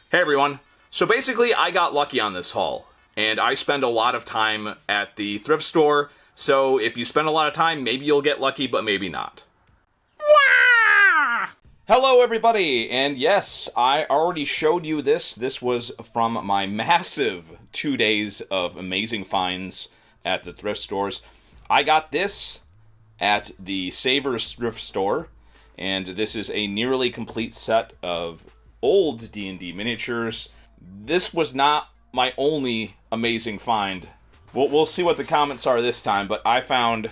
Hey everyone. So basically I got lucky on this haul, and I spend a lot of time at the thrift store, so if you spend a lot of time, maybe you'll get lucky, but maybe not. Hello everybody, and yes, I already showed you this. This was from my massive 2 days of amazing finds at the thrift stores. I got this at the Savers thrift store, and this is a nearly complete set of old D&D miniatures. This was not my only amazing find. We'll see what the comments are this time, but I found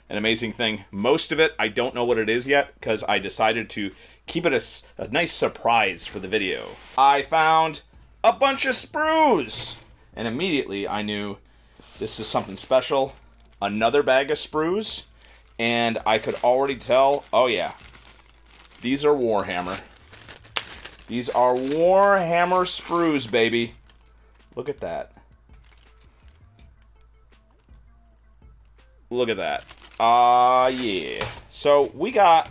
an amazing thing. Most of it, I don't know what it is yet, because I decided to keep it a nice surprise for the video. I found a bunch of sprues! And immediately I knew this is something special. Another bag of sprues, and I could already tell, oh yeah, these are Warhammer. These are Warhammer sprues, baby. Look at that. Look at that. Yeah. So we got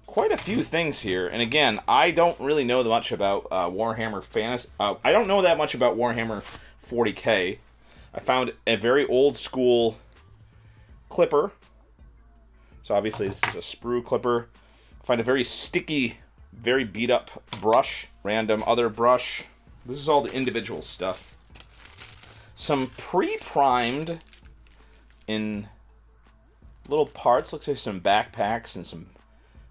quite a few things here. And again, I don't really know much about Warhammer Fantasy. I don't know that much about Warhammer 40K. I found a very old school clipper. So obviously this is a sprue clipper. I find a very sticky, very beat up brush. Random other brush. This is all the individual stuff. Some pre-primed in little parts. Looks like some backpacks and some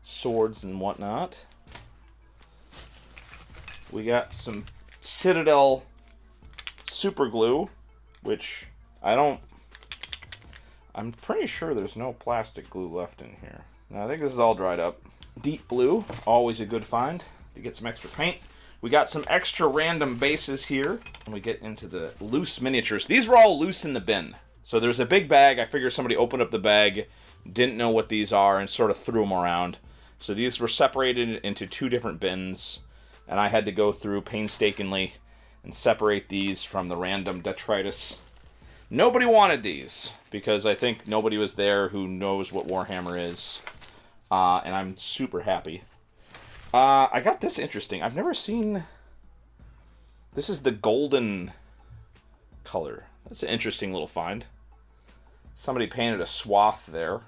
swords and whatnot. We got some Citadel super glue, which I'm pretty sure there's no plastic glue left in here. Now, I think this is all dried up. Deep blue, always a good find to get some extra paint. We got some extra random bases here, and we get into the loose miniatures. These were all loose in the bin. So there's a big bag. I figure somebody opened up the bag, didn't know what these are, and sort of threw them around. So these were separated into two different bins, and I had to go through painstakingly and separate these from the random detritus. Nobody wanted these, because I think nobody was there who knows what Warhammer is. And I'm super happy. I got this interesting. I've never seen... This is the golden color. That's an interesting little find. Somebody painted a swath there.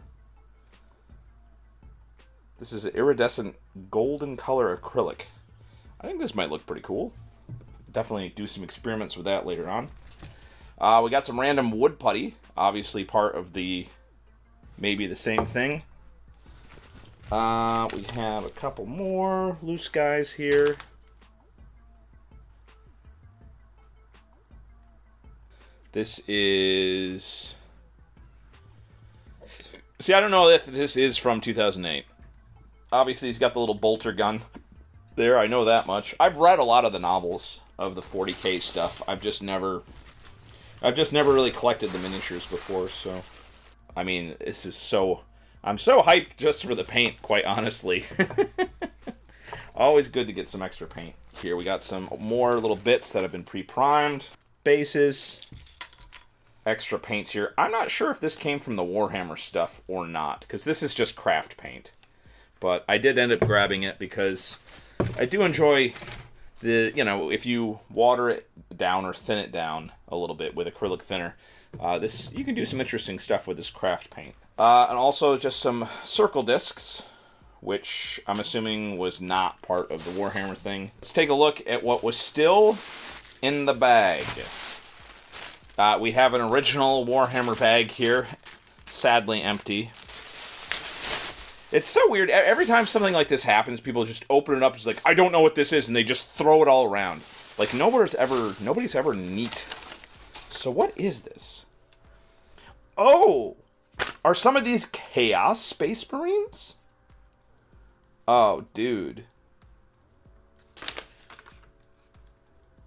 This is an iridescent golden color acrylic. I think this might look pretty cool. Definitely do some experiments with that later on. We got some random wood putty. Obviously part of the... maybe the same thing. We have a couple more loose guys here. This is... See, I don't know if this is from 2008. Obviously, he's got the little bolter gun there. I know that much. I've read a lot of the novels of the 40K stuff. I've just never really collected the miniatures before, so... I mean, this is so... I'm so hyped just for the paint, quite honestly. Always good to get some extra paint. Here we got some more little bits that have been pre-primed. Bases. Extra paints here. I'm not sure if this came from the Warhammer stuff or not, because this is just craft paint. But I did end up grabbing it because I do enjoy the, if you water it down or thin it down a little bit with acrylic thinner, you can do some interesting stuff with this craft paint. And also just some circle discs, which I'm assuming was not part of the Warhammer thing. Let's take a look at what was still in the bag. We have an original Warhammer bag here, sadly empty. It's so weird. Every time something like this happens, people just open it up. It's like, I don't know what this is, and they just throw it all around. Like, nobody's ever neat. So what is this? Oh! Are some of these Chaos Space Marines? Oh, dude.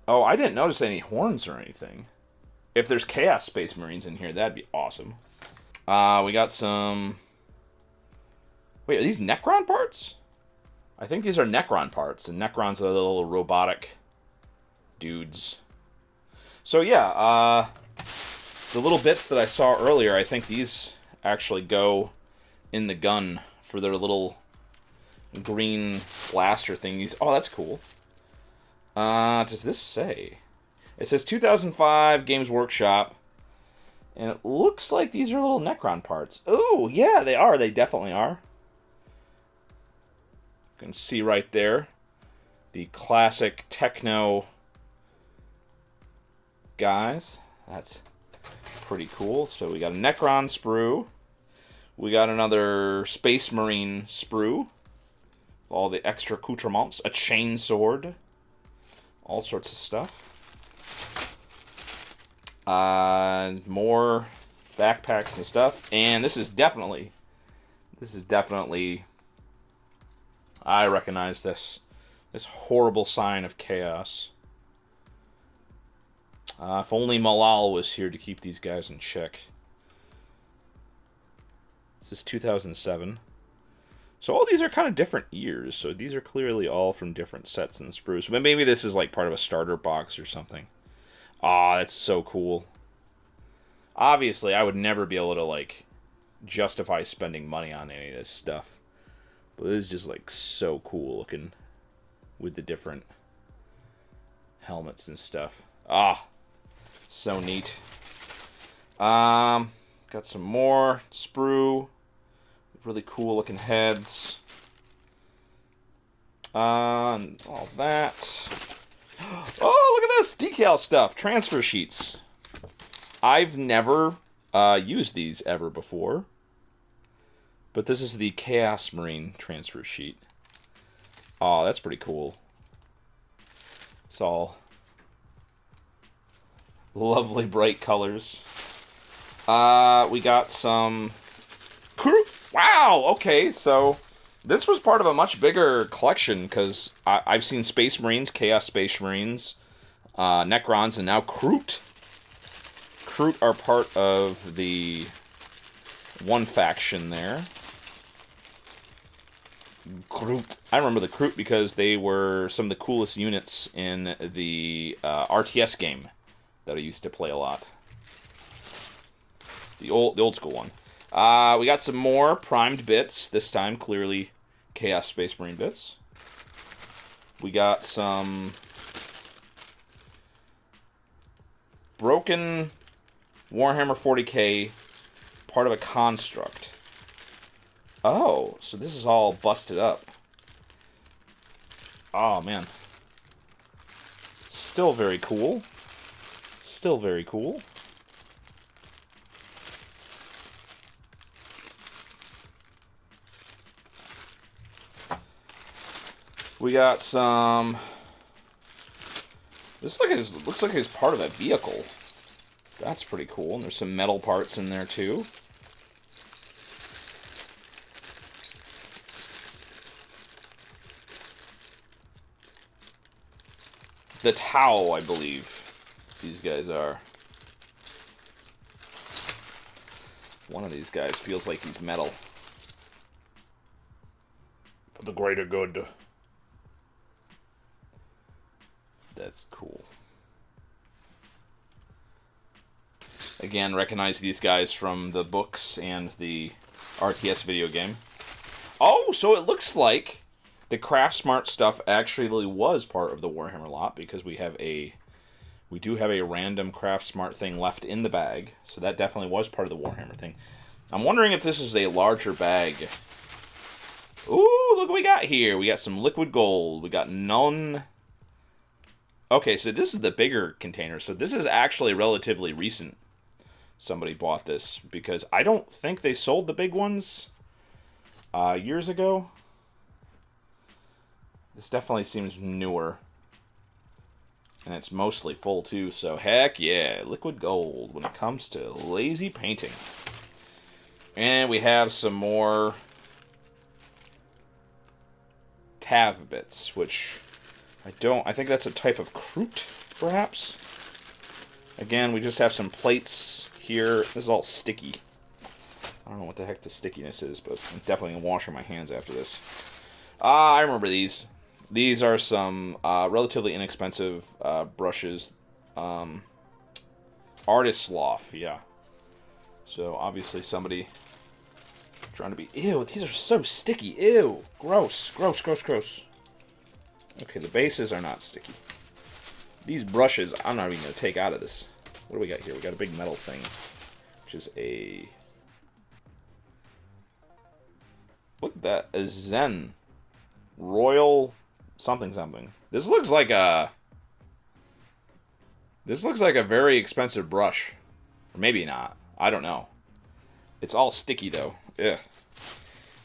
Oh, I didn't notice any horns or anything. If there's Chaos Space Marines in here, that'd be awesome. We got some... Wait, are these Necron parts? I think these are Necron parts, and Necrons are the little robotic dudes. So yeah, the little bits that I saw earlier, I think these actually go in the gun for their little green blaster thingies. Oh, that's cool. Does this say? It says 2005 Games Workshop. And it looks like these are little Necron parts. Oh, yeah, they are. They definitely are. You can see right there the classic techno guys. That's pretty cool. So we got a Necron sprue. We got another Space Marine sprue. All the extra accoutrements. A chain sword. All sorts of stuff. More backpacks and stuff. And this is definitely, I recognize this horrible sign of chaos. If only Malal was here to keep these guys in check. This is 2007. So all these are kind of different years. So these are clearly all from different sets and sprues. But maybe this is like part of a starter box or something. Aw, that's so cool. Obviously, I would never be able to, like, justify spending money on any of this stuff. But this is just, like, so cool looking with the different helmets and stuff. Ah, so neat. Got some more sprue. Really cool looking heads. And all that. Oh, look at this! Decal stuff. Transfer sheets. I've never used these ever before. But this is the Chaos Marine transfer sheet. Oh, that's pretty cool. It's all lovely bright colors. We got some crew. Wow, okay, so this was part of a much bigger collection because I've seen Space Marines, Chaos Space Marines, Necrons, and now Kroot. Kroot are part of the one faction there. Kroot. I remember the Kroot because they were some of the coolest units in the RTS game that I used to play a lot. The old school one. We got some more primed bits. This time, clearly, Chaos Space Marine bits. We got some broken Warhammer 40k, part of a construct. Oh, so this is all busted up. Oh, man. Still very cool. Still very cool. We got some. This looks like it's part of a vehicle. That's pretty cool. And there's some metal parts in there too. The Tau, I believe these guys are. One of these guys feels like he's metal. For the greater good. That's cool. Again, recognize these guys from the books and the RTS video game. Oh, so it looks like the Craft Smart stuff actually was part of the Warhammer lot because we do have a random Craft Smart thing left in the bag. So that definitely was part of the Warhammer thing. I'm wondering if this is a larger bag. Ooh, look what we got here. We got some liquid gold. We got none. Okay, so this is the bigger container. So this is actually relatively recent. Somebody bought this because I don't think they sold the big ones years ago. This definitely seems newer. And it's mostly full too, so heck yeah, liquid gold when it comes to lazy painting. And we have some more Tav bits, which I think that's a type of Kroot, perhaps? Again, we just have some plates here. This is all sticky. I don't know what the heck the stickiness is, but I'm definitely going to wash my hands after this. I remember these. These are some relatively inexpensive brushes. Artist Sloth, yeah. So, obviously somebody trying to be... Ew, these are so sticky. Ew. Gross. Gross, gross, gross. Okay, the bases are not sticky. These brushes, I'm not even going to take out of this. What do we got here? We got a big metal thing, which is a... Look at that. A Zen. Royal something something. This looks like a... This looks like a very expensive brush. Or maybe not. I don't know. It's all sticky, though. Ugh.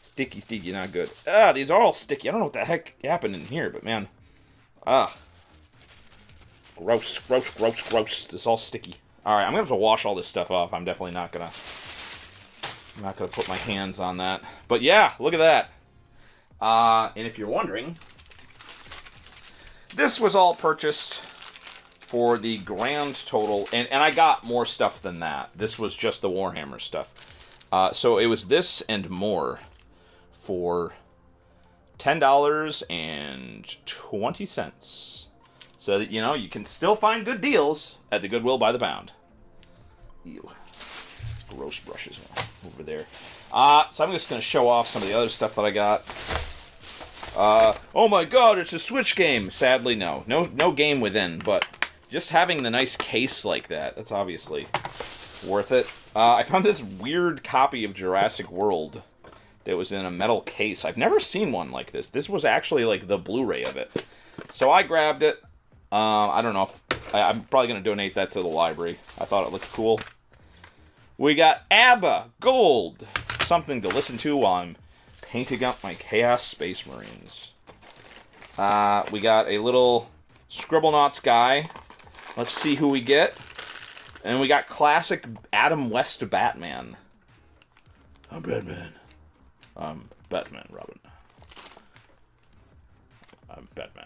Sticky, sticky, not good. Ah, these are all sticky. I don't know what the heck happened in here, but man. Ah. Gross, gross, gross, gross. This is all sticky. Alright, I'm going to have to wash all this stuff off. I'm definitely not going to... I'm not going to put my hands on that. But yeah, look at that. And if you're wondering, this was all purchased for the grand total. And I got more stuff than that. This was just the Warhammer stuff. So it was this and more for $10.20. So that, you know, you can still find good deals at the Goodwill by the pound. Ew. Gross brushes over there. So I'm just going to show off some of the other stuff that I got. Oh my god, it's a Switch game! Sadly, no. No game within, but just having the nice case like that, that's obviously worth it. I found this weird copy of Jurassic World that was in a metal case. I've never seen one like this. This was actually like the Blu-ray of it. So I grabbed it. I don't know if... I'm probably going to donate that to the library. I thought it looked cool. We got ABBA Gold. Something to listen to while I'm painting up my Chaos Space Marines. We got a little Scribblenauts guy. Let's see who we get. And we got classic Adam West Batman. I'm Batman. I'm Batman, Robin. I'm Batman.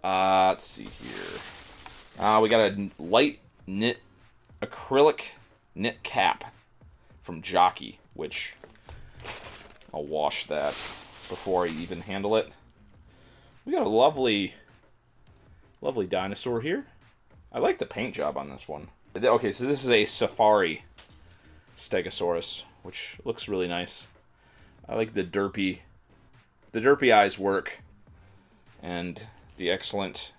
Let's see here. We got a light knit acrylic knit cap from Jockey, which I'll wash that before I even handle it. We got a lovely dinosaur here. I like the paint job on this one. Okay, so this is a Safari Stegosaurus, which looks really nice. I like the derpy eyes work, and the excellent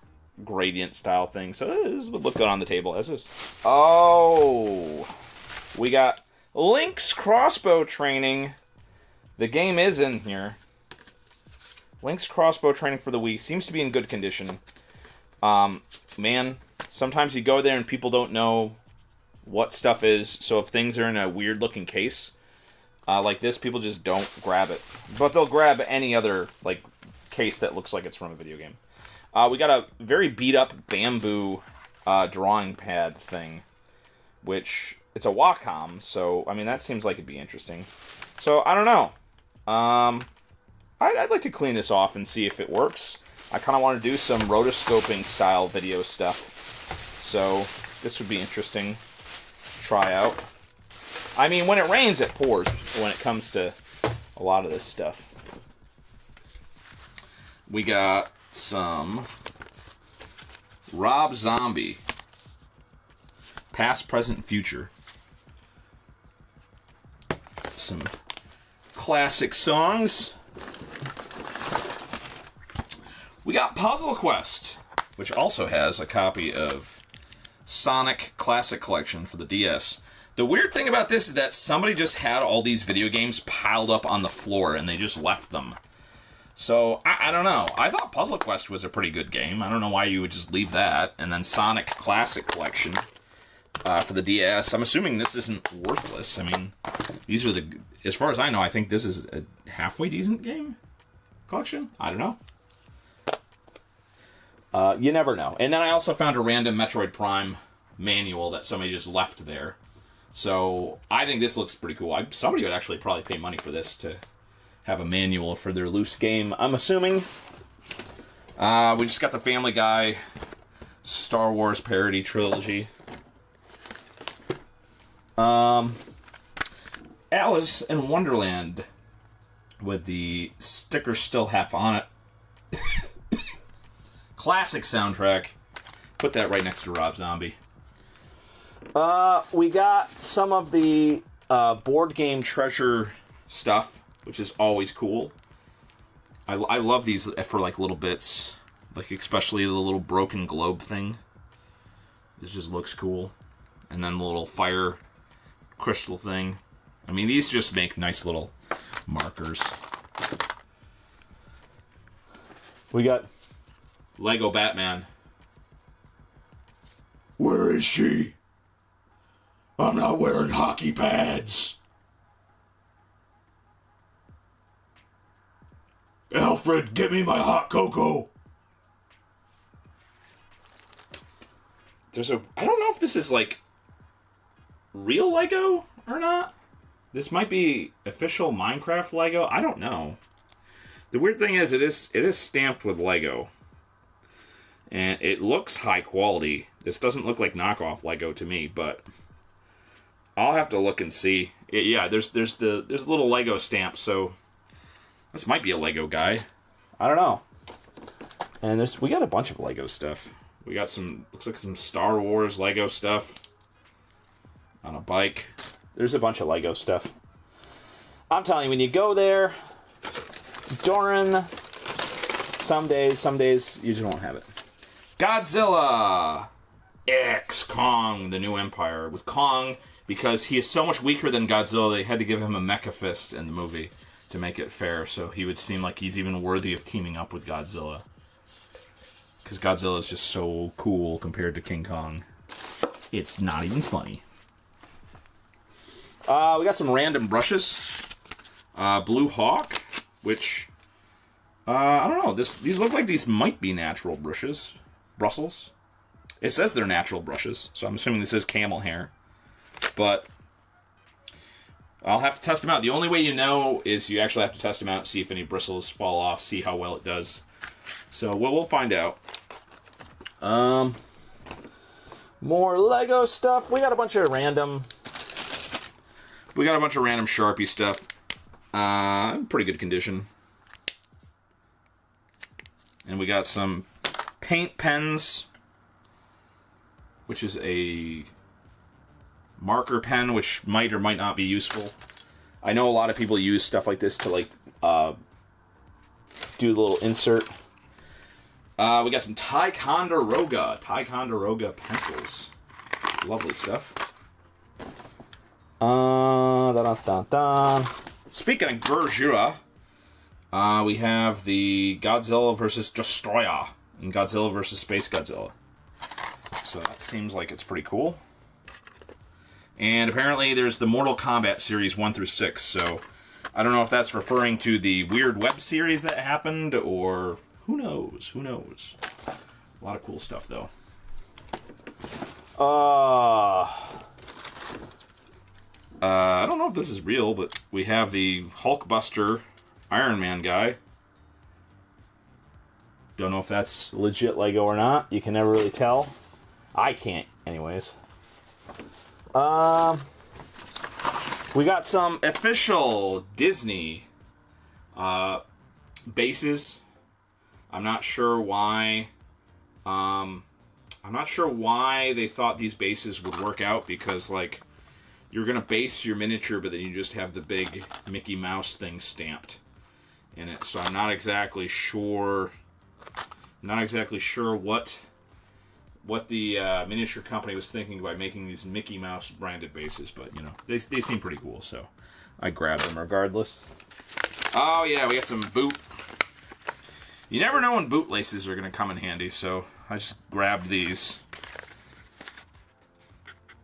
gradient style thing. So this would look good on the table as is. Oh, we got Link's crossbow training. The game is in here. Link's crossbow training for the Wii seems to be in good condition. Man, sometimes you go there and people don't know what stuff is. So if things are in a weird looking case like this, people just don't grab it. But they'll grab any other like case that looks like it's from a video game. We got a very beat-up bamboo drawing pad thing, which it's a Wacom, so, I mean, that seems like it'd be interesting. So, I don't know. I'd like to clean this off and see if it works. I kind of want to do some rotoscoping-style video stuff, so this would be interesting to try out. I mean, when it rains, it pours when it comes to a lot of this stuff. We got some Rob Zombie, past, present, future. Some classic songs. We got Puzzle Quest, which also has a copy of Sonic Classic Collection for the DS. The weird thing about this is that somebody just had all these video games piled up on the floor and they just left them. So, I don't know. I thought Puzzle Quest was a pretty good game. I don't know why you would just leave that. And then Sonic Classic Collection for the DS. I'm assuming this isn't worthless. I mean, these are the... As far as I know, I think this is a halfway decent game collection. I don't know. You never know. And then I also found a random Metroid Prime manual that somebody just left there. So, I think this looks pretty cool. Somebody would actually probably pay money for this to have a manual for their loose game, I'm assuming. We just got the Family Guy Star Wars parody trilogy. Alice in Wonderland with the sticker still half on it. Classic soundtrack. Put that right next to Rob Zombie. We got some of the board game treasure stuff, which is always cool. I love these for like little bits. Like, especially the little broken globe thing. This just looks cool. And then the little fire crystal thing. I mean, these just make nice little markers. We got Lego Batman. Where is she? I'm not wearing hockey pads. Alfred, get me my hot cocoa. I don't know if this is like real Lego or not. This might be official Minecraft Lego. I don't know. The weird thing is it is stamped with Lego. And it looks high quality. This doesn't look like knockoff Lego to me, but I'll have to look and see. Yeah, there's a little Lego stamp, so this might be a Lego guy. I don't know. And we got a bunch of Lego stuff. We got looks like some Star Wars Lego stuff on a bike. There's a bunch of Lego stuff. I'm telling you, when you go there, during some days you just won't have it. Godzilla X Kong, the New Empire. With Kong, because he is so much weaker than Godzilla, they had to give him a mecha fist in the movie to make it fair, so he would seem like he's even worthy of teaming up with Godzilla. Because Godzilla is just so cool compared to King Kong. It's not even funny. We got some random brushes. Blue Hawk, which I don't know. These look like these might be natural brushes. Brussels. It says they're natural brushes, so I'm assuming this is camel hair. But I'll have to test them out. The only way you know is you actually have to test them out, see if any bristles fall off, see how well it does. So we'll find out. More Lego stuff. We got a bunch of random Sharpie stuff. Pretty good condition. And we got some paint pens, which is a marker pen, which might or might not be useful. I know a lot of people use stuff like this to like do a little insert. We got some Ticonderoga pencils. Lovely stuff. Speaking of Gurjira, we have the Godzilla vs. Destroyer and Godzilla vs. Space Godzilla. So that seems like it's pretty cool. And apparently there's the Mortal Kombat series 1 through 6, so I don't know if that's referring to the weird web series that happened, or who knows? Who knows? A lot of cool stuff, though. I don't know if this is real, but we have the Hulkbuster Iron Man guy. Don't know if that's legit Lego or not. You can never really tell. I can't, anyways. We got some official Disney bases. I'm not sure why. I'm not sure why they thought these bases would work out, because like you're gonna base your miniature, but then you just have the big Mickey Mouse thing stamped in it. So I'm not exactly sure. What the miniature company was thinking by making these Mickey Mouse branded bases, but you know they seem pretty cool, so I grabbed them regardless. Oh yeah, we got some boot. You never know when boot laces are gonna come in handy, so I just grabbed these.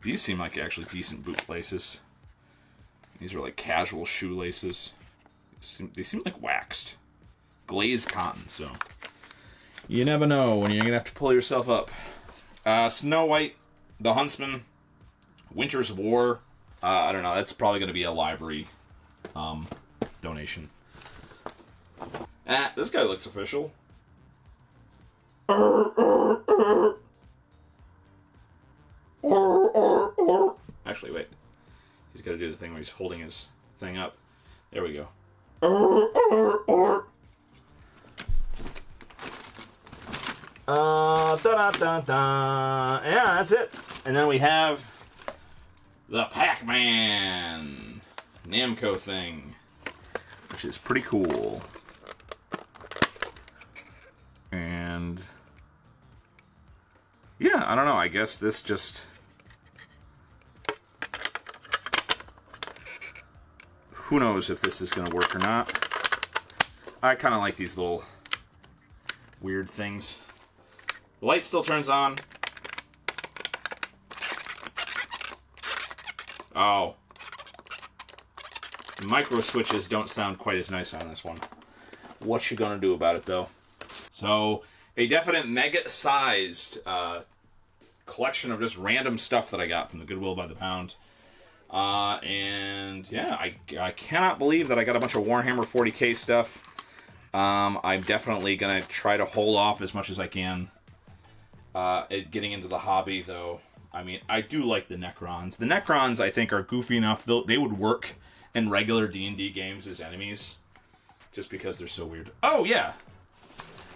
These seem like actually decent boot laces. These are like casual shoelaces. They seem like waxed, glazed cotton. So you never know when you're gonna have to pull yourself up. Snow White, the Huntsman, Winter's War. I don't know. That's probably going to be a library donation. This guy looks official. Actually, wait. He's got to do the thing where he's holding his thing up. There we go. Yeah, that's it. And then we have the Pac-Man Namco thing, which is pretty cool. And yeah, I don't know. I guess this just... Who knows if this is going to work or not. I kind of like these little weird things. The light still turns on. Oh. The micro switches don't sound quite as nice on this one. What you gonna do about it, though? So, a definite mega-sized collection of just random stuff that I got from the Goodwill by the pound. And yeah, I cannot believe that I got a bunch of Warhammer 40k stuff. I'm definitely gonna try to hold off as much as I can at getting into the hobby, though. I mean, I do like the Necrons. The Necrons, I think, are goofy enough. They would work in regular D&D games as enemies, just because they're so weird. Oh, yeah!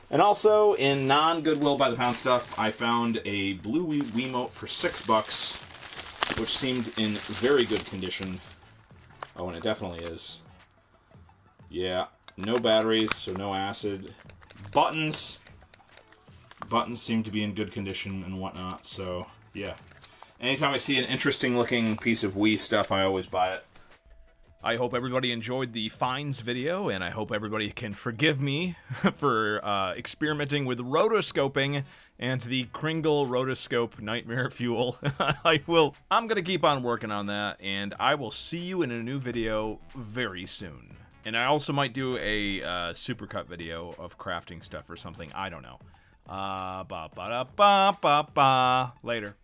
And also, in non-Goodwill by the pound stuff, I found a blue Wiimote for $6, which seemed in very good condition. Oh, and it definitely is. Yeah, no batteries, so no acid. Buttons seem to be in good condition and whatnot, so yeah. Anytime I see an interesting looking piece of Wii stuff, I always buy it. I hope everybody enjoyed the finds video, and I hope everybody can forgive me for experimenting with rotoscoping and the Kringle rotoscope nightmare fuel. I'm gonna keep on working on that, and I will see you in a new video very soon. And I also might do a supercut video of crafting stuff or something. I don't know. Later.